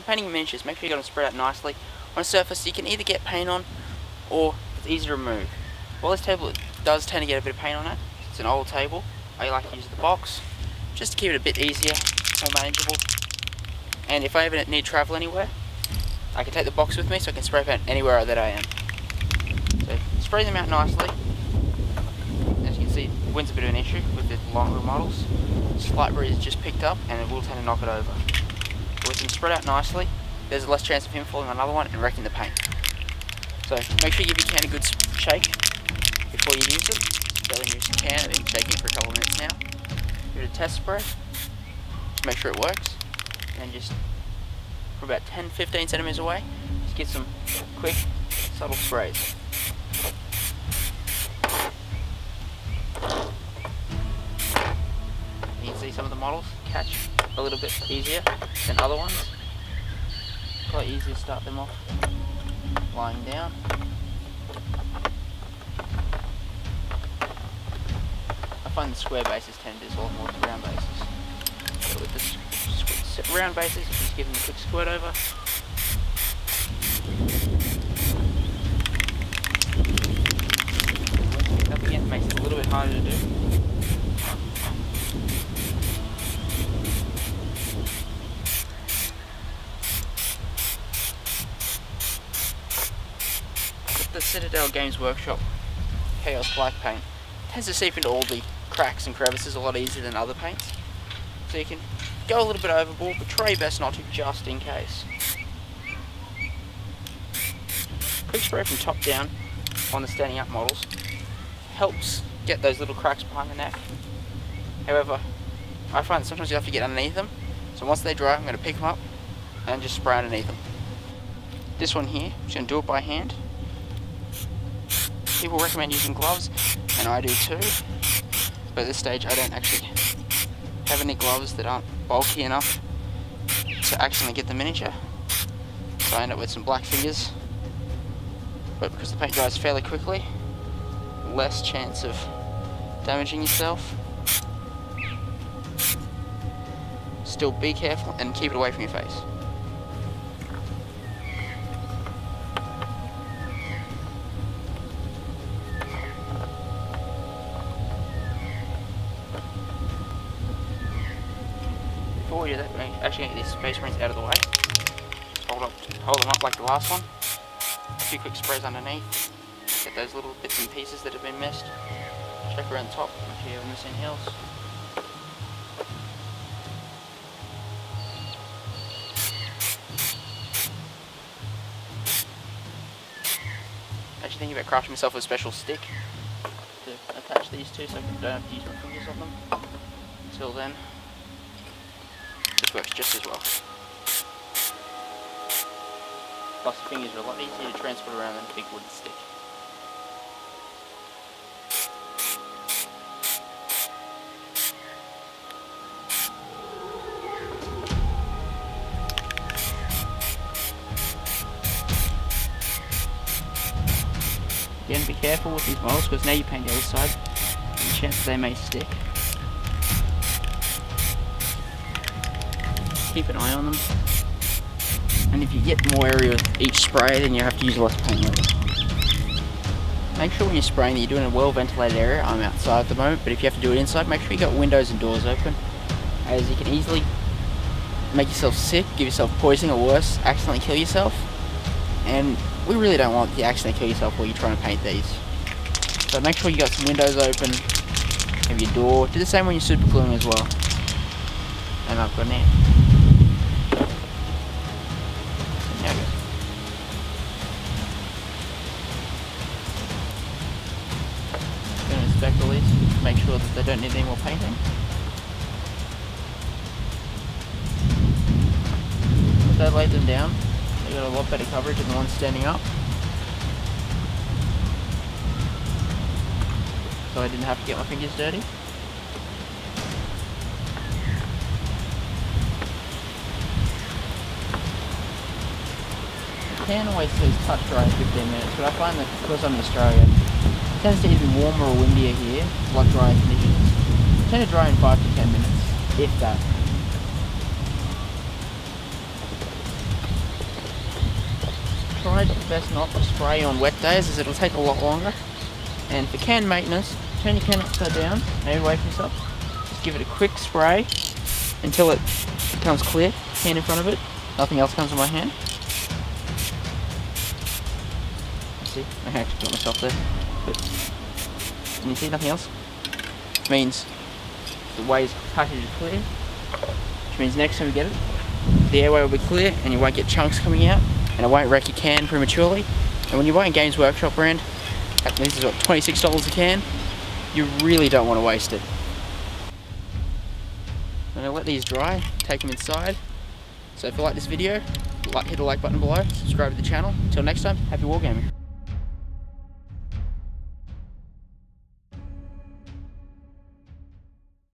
painting your miniatures, make sure you got them spread out nicely on a surface you can either get paint on or it's easy to remove. While this table does tend to get a bit of paint on it, it's an old table, I like to use the box just to keep it a bit easier, more manageable. And if I ever need to travel anywhere, I can take the box with me so I can spray paint anywhere that I am. So spray them out nicely. As you can see, wind's a bit of an issue with the longer models. Slight breeze just picked up and it will tend to knock it over. But with them spread out nicely, there's less chance of him falling on another one and wrecking the paint. So make sure you give your can a good shake before you use it. So then you use the can and then shake it for a couple of minutes now. Give it a test spray to make sure it works. And just from about 10-15 centimeters away, just get some quick, subtle sprays. You can see some of the models catch a little bit easier than other ones. Quite easy to start them off lying down. I find the square bases tend to do a lot more than round bases. So with the round bases, just give them a quick squirt over. Up again, makes it a little bit harder to do. With the Citadel Games Workshop Chaos Black paint, it tends to seep into all the cracks and crevices a lot easier than other paints. So you can go a little bit overboard, but try your best not to, just in case. Quick spray from top down on the standing up models helps get those little cracks behind the neck. However, I find that sometimes you have to get underneath them. So once they dry, I'm going to pick them up and just spray underneath them. This one here, I'm just going to do it by hand. People recommend using gloves, and I do too. But at this stage, I don't actually have any gloves that aren't bulky enough to actually get the miniature. So I end up with some black fingers. But because the paint dries fairly quickly, less chance of damaging yourself. Still be careful and keep it away from your face. Before we do that, we're actually going to get these space marines out of the way. Just hold them up like the last one. A few quick sprays underneath. Get those little bits and pieces that have been missed. Check around the top if you have missing heels. Actually thinking about crafting myself a special stick to attach these two so I don't have to use my fingers on them. Until then, this works just as well. Plus the fingers are a lot easier to transport around than a big wooden stick. Again, be careful with these models because now you paint the other side, and the chances they may stick. Keep an eye on them. And if you get more area with each spray, then you have to use less paint later. Make sure when you're spraying that you're doing a well ventilated area. I'm outside at the moment, but if you have to do it inside, make sure you got windows and doors open, as you can easily make yourself sick, give yourself poisoning, or worse, accidentally kill yourself. And we really don't want you to accidentally kill yourself while you're trying to paint these. So make sure you got some windows open, have your door. Do the same when you're super gluing as well. And I've got an ant. Now go. Going to inspect all these, make sure that they don't need any more painting. Once I laid them down, they got a lot better coverage than the ones standing up. So I didn't have to get my fingers dirty. You can always use touch dry in 15 minutes, but I find that because I'm in Australia, it tends to either be warmer or windier here, like dry conditions. I tend to dry in 5 to 10 minutes, if that. advantage, it's best not to spray on wet days as it'll take a lot longer. And for can maintenance, turn your can upside down, maybe away from yourself. Just give it a quick spray until it becomes clear. Hand in front of it, nothing else comes on my hand. See, I actually got myself there. But, and you see nothing else? Which means the way's packaged clear. Which means next time you get it, the airway will be clear and you won't get chunks coming out and it won't wreck your can prematurely. And when you're buying Games Workshop brand, this is what, $26 a can, you really don't want to waste it. I'm going to let these dry, take them inside. So if you like this video, hit the like button below, subscribe to the channel. Until next time, happy wargaming.